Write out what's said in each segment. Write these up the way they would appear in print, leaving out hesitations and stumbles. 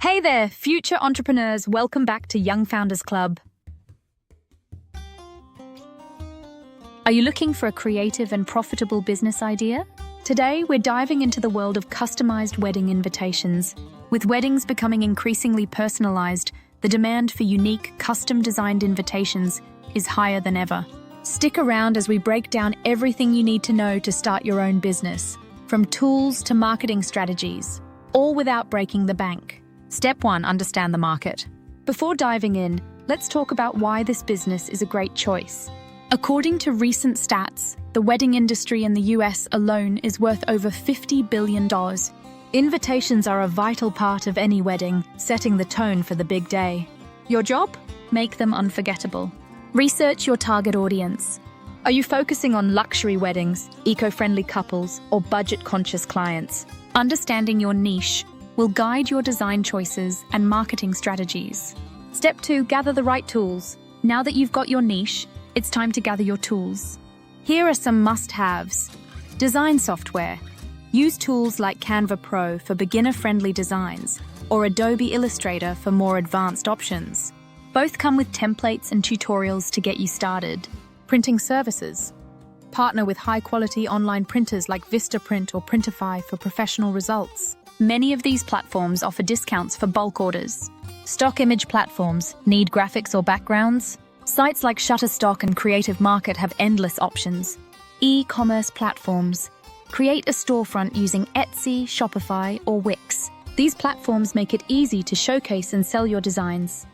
Hey there, future entrepreneurs. Welcome back to Young Founders Club. Are you looking for a creative and profitable business idea? Today, we're diving into the world of customized wedding invitations. With weddings becoming increasingly personalized, the demand for unique, custom-designed invitations is higher than ever. Stick around as we break down everything you need to know to start your own business, from tools to marketing strategies, all without breaking the bank. Step 1. Understand the market. Before diving in, let's talk about why this business is a great choice. According to recent stats, the wedding industry in the US alone is worth over $50 billion. Invitations are a vital part of any wedding, setting the tone for the big day. Your job? Make them unforgettable. Research your target audience. Are you focusing on luxury weddings, eco-friendly couples, or budget-conscious clients? Understanding your niche will guide your design choices and marketing strategies. Step 2. Gather the right tools. Now that you've got your niche, it's time to gather your tools. Here are some must-haves. Design software. Use tools like Canva Pro for beginner-friendly designs or Adobe Illustrator for more advanced options. Both come with templates and tutorials to get you started. Printing services. Partner with high-quality online printers like Vistaprint or Printify for professional results. Many of these platforms offer discounts for bulk orders. Stock image platforms. Need graphics or backgrounds? Sites like Shutterstock and Creative Market have endless options. E-commerce platforms. Create a storefront using Etsy, Shopify, or Wix. These platforms make it easy to showcase and sell your designs.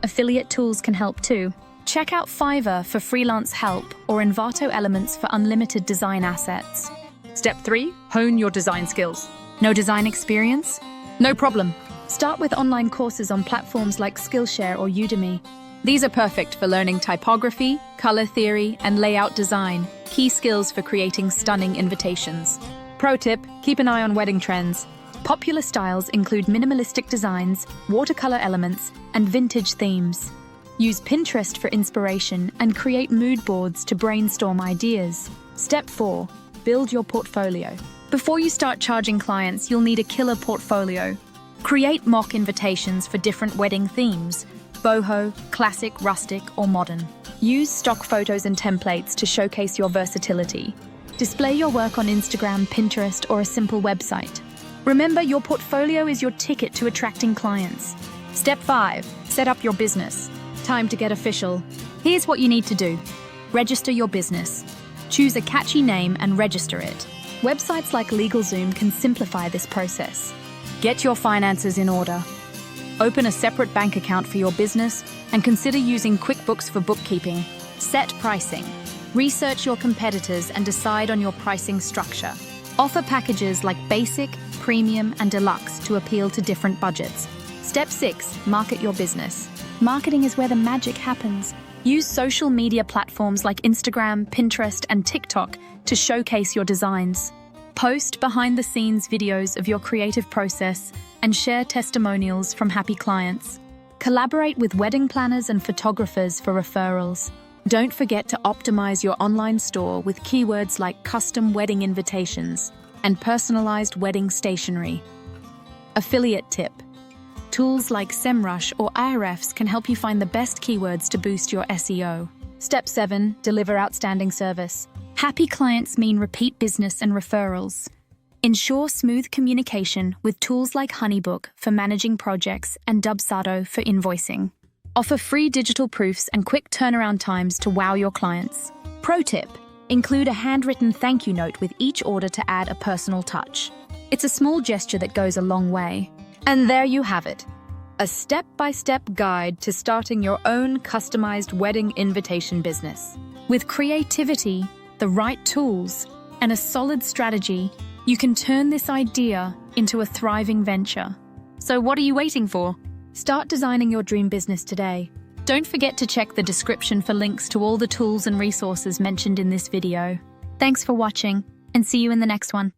Affiliate tools can help too. Check out Fiverr for freelance help or Envato Elements for unlimited design assets. Step 3. Hone your design skills. No design experience? No problem. Start with online courses on platforms like Skillshare or Udemy. These are perfect for learning typography, color theory, and layout design, key skills for creating stunning invitations. Pro tip: keep an eye on wedding trends. Popular styles include minimalistic designs, watercolor elements, and vintage themes. Use Pinterest for inspiration and create mood boards to brainstorm ideas. Step 4. Build your portfolio. Before you start charging clients, you'll need a killer portfolio. Create mock invitations for different wedding themes: boho, classic, rustic, or modern. Use stock photos and templates to showcase your versatility. Display your work on Instagram, Pinterest, or a simple website. Remember, your portfolio is your ticket to attracting clients. Step 5. Set up your business. Time to get official. Here's what you need to do. Register your business. Choose a catchy name and register it. Websites like LegalZoom can simplify this process. Get your finances in order. Open a separate bank account for your business and consider using QuickBooks for bookkeeping. Set pricing. Research your competitors and decide on your pricing structure. Offer packages like basic, premium, and deluxe to appeal to different budgets. Step 6. Market your business. Marketing is where the magic happens. Use social media platforms like Instagram, Pinterest, and TikTok to showcase your designs. Post behind-the-scenes videos of your creative process and share testimonials from happy clients. Collaborate with wedding planners and photographers for referrals. Don't forget to optimize your online store with keywords like custom wedding invitations and personalized wedding stationery. Affiliate tip. Tools like SEMrush or Ahrefs can help you find the best keywords to boost your SEO. Step 7. Deliver outstanding service. Happy clients mean repeat business and referrals. Ensure smooth communication with tools like Honeybook for managing projects and Dubsado for invoicing. Offer free digital proofs and quick turnaround times to wow your clients. Pro tip: include a handwritten thank you note with each order to add a personal touch. It's a small gesture that goes a long way. And there you have it. A step-by-step guide to starting your own customized wedding invitation business. With creativity, the right tools, and a solid strategy, you can turn this idea into a thriving venture. So what are you waiting for? Start designing your dream business today. Don't forget to check the description for links to all the tools and resources mentioned in this video. Thanks for watching, and see you in the next one.